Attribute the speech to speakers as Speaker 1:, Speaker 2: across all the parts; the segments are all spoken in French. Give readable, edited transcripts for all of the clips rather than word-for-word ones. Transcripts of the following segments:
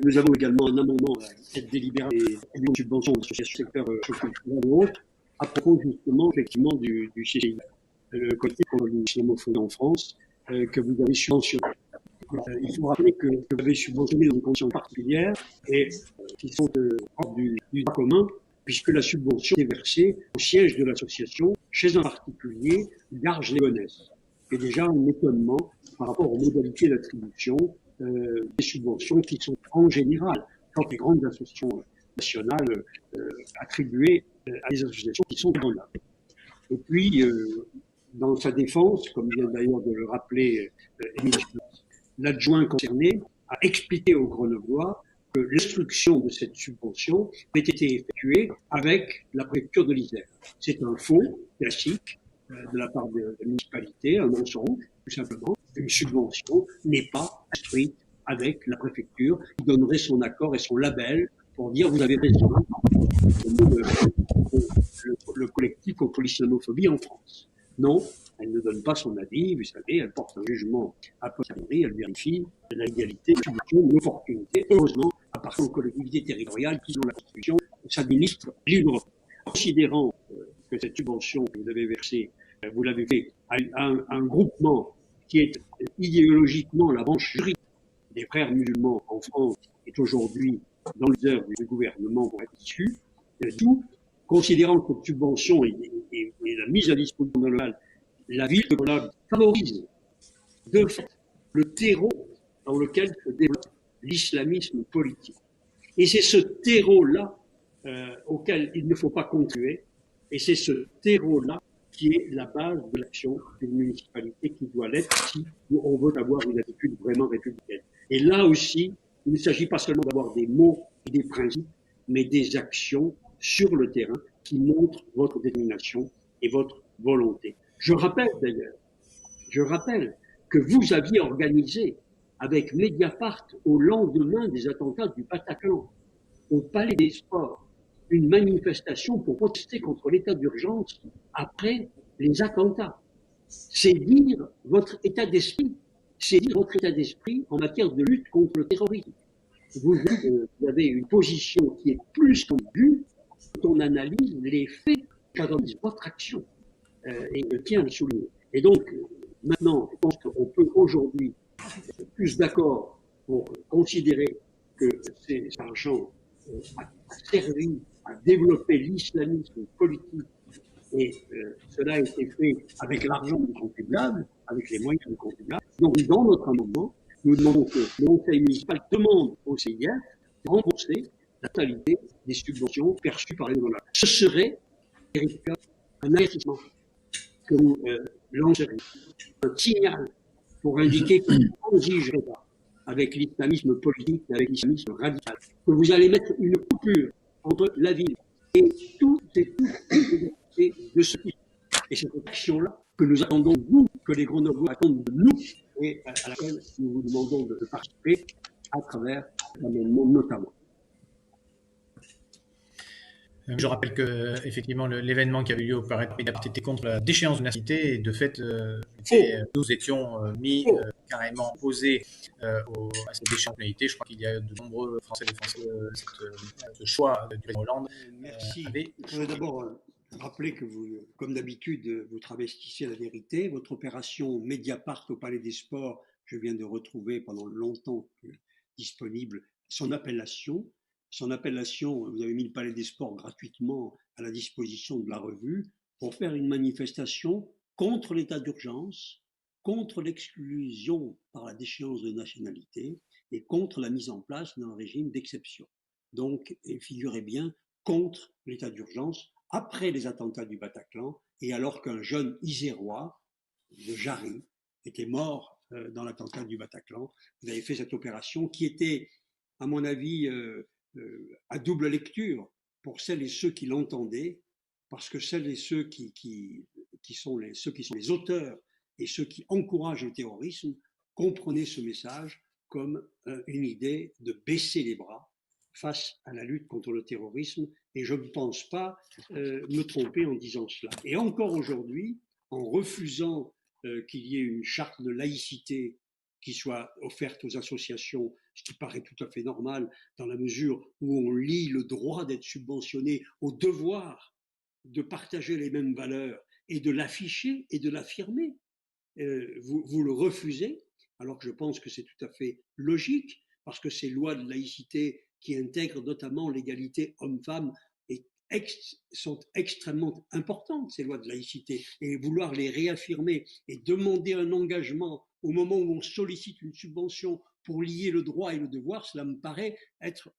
Speaker 1: nous avons également un amendement à cette délibération des subventions d'associations secteur culturel et autres, à propos justement, effectivement, du CCI, le collectif contre l'islamophobie en France, que vous avez subventionné. Il faut rappeler que vous avez subventionné dans des conditions particulières et qui sont hors du droit commun, puisque la subvention est versée au siège de l'association chez un particulier, Garges-les-Gonesse. Et déjà un étonnement par rapport aux modalités d'attribution des subventions qui sont en général, dans les grandes associations nationales, attribuées à des associations qui sont raisonnables. Et puis, dans sa défense, comme vient d'ailleurs de le rappeler Émile Schmitz, l'adjoint concerné a expliqué aux Grenoblois que l'instruction de cette subvention avait été effectuée avec la préfecture de l'Isère. C'est un faux classique de la part de la municipalité, un mensonge, tout simplement. Une subvention n'est pas instruite avec la préfecture qui donnerait son accord et son label pour dire vous avez raison. Le collectif contre l'islamophobie en France. Non, elle ne donne pas son avis, vous savez, elle porte un jugement a posteriori, elle vérifie la légalité, l'opportunité, heureusement, à partir aux collectivités territoriales qui, selon la Constitution, s'administrent librement. Considérant que cette subvention que vous avez versée, vous l'avez fait à un groupement qui est idéologiquement la branche juridique des frères musulmans en France, est aujourd'hui dans les heures du gouvernement pour être issu, tout, considérant que cette subvention et la mise à disposition de la ville de Grenoble favorise de fait le terreau dans lequel se développe l'islamisme politique. Et c'est ce terreau-là auquel il ne faut pas contribuer, et c'est ce terreau-là qui est la base de l'action d'une municipalité qui doit l'être si on veut avoir une attitude vraiment républicaine. Et là aussi, il ne s'agit pas seulement d'avoir des mots et des principes, mais des actions sur le terrain qui montrent votre détermination et votre volonté. Je rappelle que vous aviez organisé avec Mediapart au lendemain des attentats du Bataclan, au Palais des Sports, une manifestation pour protester contre l'état d'urgence après les attentats. C'est dire votre état d'esprit, en matière de lutte contre le terrorisme. Vous avez une position qui est plus qu'ambiguë quand on analyse les faits, quand on analyse votre action. Et je tiens à le souligner. Et donc, maintenant, je pense qu'on peut aujourd'hui être plus d'accord pour considérer que cet argent a servi à développer l'islamisme politique et cela a été fait avec l'argent du contribuable, avec les moyens du contribuable. Donc, dans notre amendement, nous demandons que le conseil municipal demande au CIF de rembourser la totalité des subventions perçues par les donateurs. Ce serait un avertissement que vous lanceriez, un signal pour indiquer que vous ne transigerez pas avec l'islamisme politique, avec l'islamisme radical, que vous allez mettre une coupure entre la ville et toutes de ce type. Et c'est cette action-là que nous attendons de vous, que les Grenoblois attendent de nous, et à laquelle nous vous demandons de participer à travers l'amendement notamment.
Speaker 2: Je rappelle que effectivement l'événement qui avait eu lieu au Palais était contre la déchéance de nationalité et de fait nous étions mis carrément opposés à cette déchéance de nationalité. Je crois qu'il y a de nombreux Français défenseurs ce choix du président Hollande.
Speaker 1: Merci. Je veux d'abord rappeler que vous, comme d'habitude, vous travestissez la vérité. Votre opération Mediapart au Palais des Sports, je viens de retrouver pendant longtemps disponible son appellation. Son appellation, vous avez mis le Palais des Sports gratuitement à la disposition de la revue pour faire une manifestation contre l'état d'urgence, contre l'exclusion par la déchéance de nationalité et contre la mise en place d'un régime d'exception. Donc, figurez bien, contre l'état d'urgence après les attentats du Bataclan et alors qu'un jeune Isérois de Jarry était mort dans l'attentat du Bataclan. Vous avez fait cette opération qui était, à mon avis, à double lecture pour celles et ceux qui l'entendaient, parce que celles et ceux qui sont les auteurs et ceux qui encouragent le terrorisme comprenaient ce message comme une idée de baisser les bras face à la lutte contre le terrorisme, et je ne pense pas me tromper en disant cela. Et encore aujourd'hui, en refusant qu'il y ait une charte de laïcité qui soit offerte aux associations, ce qui paraît tout à fait normal dans la mesure où on lie le droit d'être subventionné au devoir de partager les mêmes valeurs et de l'afficher et de l'affirmer. Vous le refusez, alors que je pense que c'est tout à fait logique, parce que ces lois de laïcité qui intègrent notamment l'égalité homme-femme sont extrêmement importantes, ces lois de laïcité, et vouloir les réaffirmer et demander un engagement au moment où on sollicite une subvention pour lier le droit et le devoir, cela me paraît être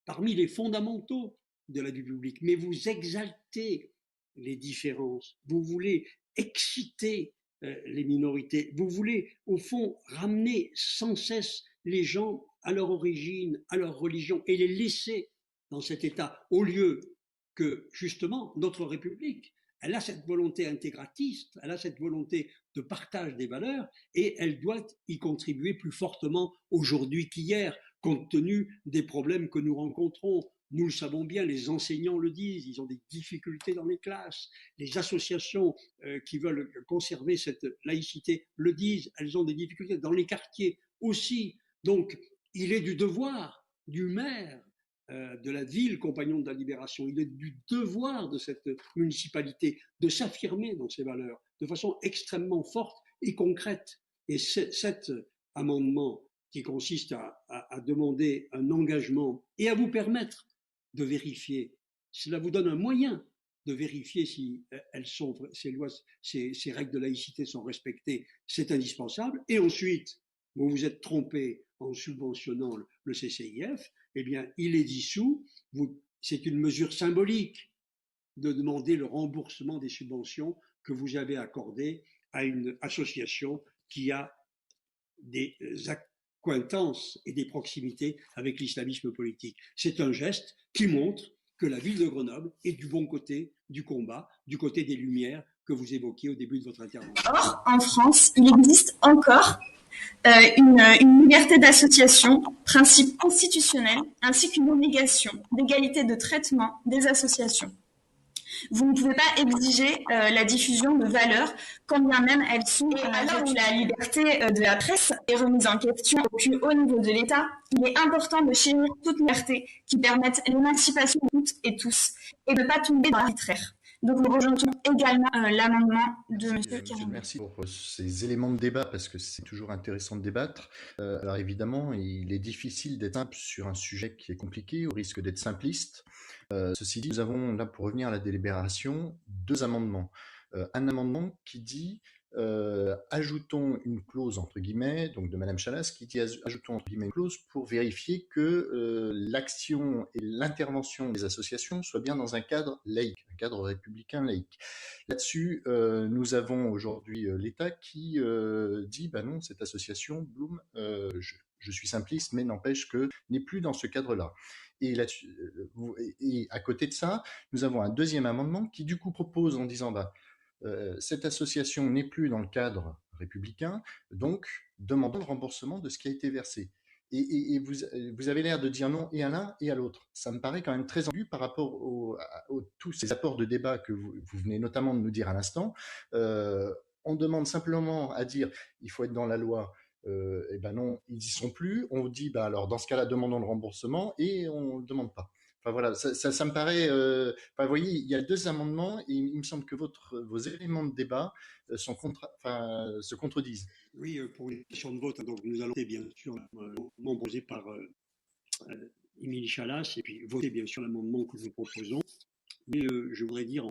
Speaker 1: parmi les fondamentaux de la vie publique. Mais vous exaltez les différences, vous voulez exciter les minorités, vous voulez au fond ramener sans cesse les gens à leur origine, à leur religion et les laisser dans cet état, au lieu que justement notre République, elle a cette volonté intégratiste, elle a cette volonté de partage des valeurs et elle doit y contribuer plus fortement aujourd'hui qu'hier, compte tenu des problèmes que nous rencontrons. Nous le savons bien, les enseignants le disent, ils ont des difficultés dans les classes. Les associations qui veulent conserver cette laïcité le disent, elles ont des difficultés dans les quartiers aussi. Donc, il est du devoir du maire de la ville, compagnon de la libération, il est du devoir de cette municipalité de s'affirmer dans ses valeurs de façon extrêmement forte et concrète. Et cet amendement qui consiste à demander un engagement et à vous permettre de vérifier, cela vous donne un moyen de vérifier si elles sont, ces lois, ces règles de laïcité sont respectées, c'est indispensable. Et ensuite, vous vous êtes trompé en subventionnant le CCIF, eh bien, il est dissous. C'est une mesure symbolique de demander le remboursement des subventions que vous avez accordées à une association qui a des accointances et des proximités avec l'islamisme politique. C'est un geste qui montre que la ville de Grenoble est du bon côté du combat, du côté des Lumières que vous évoquiez au début de votre intervention.
Speaker 3: Or, en France, il existe encore une liberté d'association, principe constitutionnel, ainsi qu'une obligation d'égalité de traitement des associations. Vous ne pouvez pas exiger la diffusion de valeurs, quand bien même elles sont à l'heure où la liberté de la presse est remise en question au plus haut niveau de l'État. Il est important de chérir toute liberté qui permette l'émancipation de toutes et tous et de ne pas tomber dans l'arbitraire. Donc nous rejoignons également l'amendement de M. Karim.
Speaker 4: Merci pour ces éléments de débat parce que c'est toujours intéressant de débattre. Alors évidemment, il est difficile d'être simple sur un sujet qui est compliqué, au risque d'être simpliste. Ceci dit, nous avons là, pour revenir à la délibération, deux amendements. Un amendement qui dit ajoutons une clause entre guillemets, donc de Madame Chalas, qui dit ajoutons entre guillemets une clause pour vérifier que l'action et l'intervention des associations soient bien dans un cadre laïque, un cadre républicain laïque. Là-dessus, nous avons aujourd'hui l'État qui dit bah non, cette association Bloom, je suis simpliste, mais n'empêche que n'est plus dans ce cadre-là. Et à côté de ça, nous avons un deuxième amendement qui du coup propose en disant bah cette association n'est plus dans le cadre républicain, donc demandons le remboursement de ce qui a été versé. Et vous avez l'air de dire non et à l'un et à l'autre. Ça me paraît quand même très ambigu par rapport tous ces apports de débat que vous venez notamment de nous dire à l'instant. On demande simplement à dire il faut être dans la loi. Et ben non, ils n'y sont plus. On dit bah alors dans ce cas-là demandons le remboursement et on ne le demande pas. Enfin voilà, ça me paraît. Vous voyez, il y a deux amendements et il me semble que vos éléments de débat se contredisent.
Speaker 1: Oui, pour une question de vote, donc nous allons voter bien sûr l'amendement posé par Émilie Chalas et puis voter bien sûr l'amendement que nous proposons. Mais je voudrais dire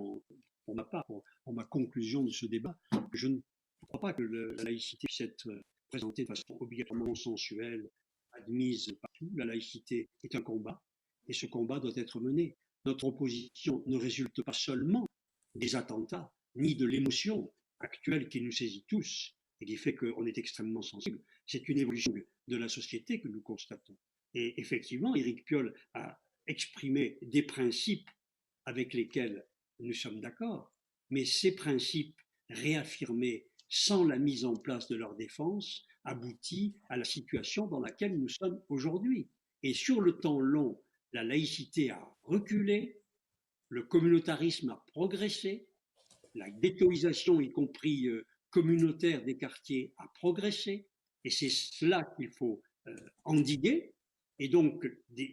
Speaker 1: pour ma part, pour ma conclusion de ce débat, je ne crois pas que la laïcité puisse être présentée de façon obligatoirement consensuelle, admise partout. La laïcité est un combat. Et ce combat doit être mené. Notre opposition ne résulte pas seulement des attentats, ni de l'émotion actuelle qui nous saisit tous et qui fait qu'on est extrêmement sensible. C'est une évolution de la société que nous constatons. Et effectivement, Éric Piolle a exprimé des principes avec lesquels nous sommes d'accord, mais ces principes réaffirmés sans la mise en place de leur défense aboutit à la situation dans laquelle nous sommes aujourd'hui. Et sur le temps long, la laïcité a reculé, le communautarisme a progressé, la ghettoisation, y compris communautaire des quartiers, a progressé, Et c'est cela qu'il faut endiguer et donc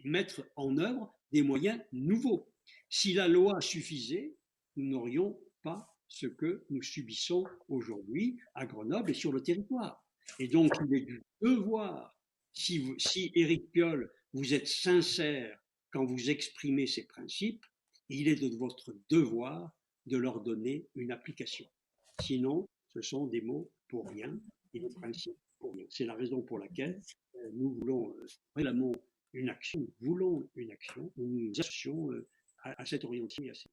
Speaker 1: mettre en œuvre des moyens nouveaux. Si la loi suffisait, nous n'aurions pas ce que nous subissons aujourd'hui à Grenoble et sur le territoire. Et donc, il est du devoir, si Éric Piolle, vous êtes sincère quand vous exprimez ces principes, il est de votre devoir de leur donner une application. Sinon, ce sont des mots pour rien et des principes pour rien. C'est la raison pour laquelle nous réclamons une action, nous voulons une action, nous nous associons à cette orientation.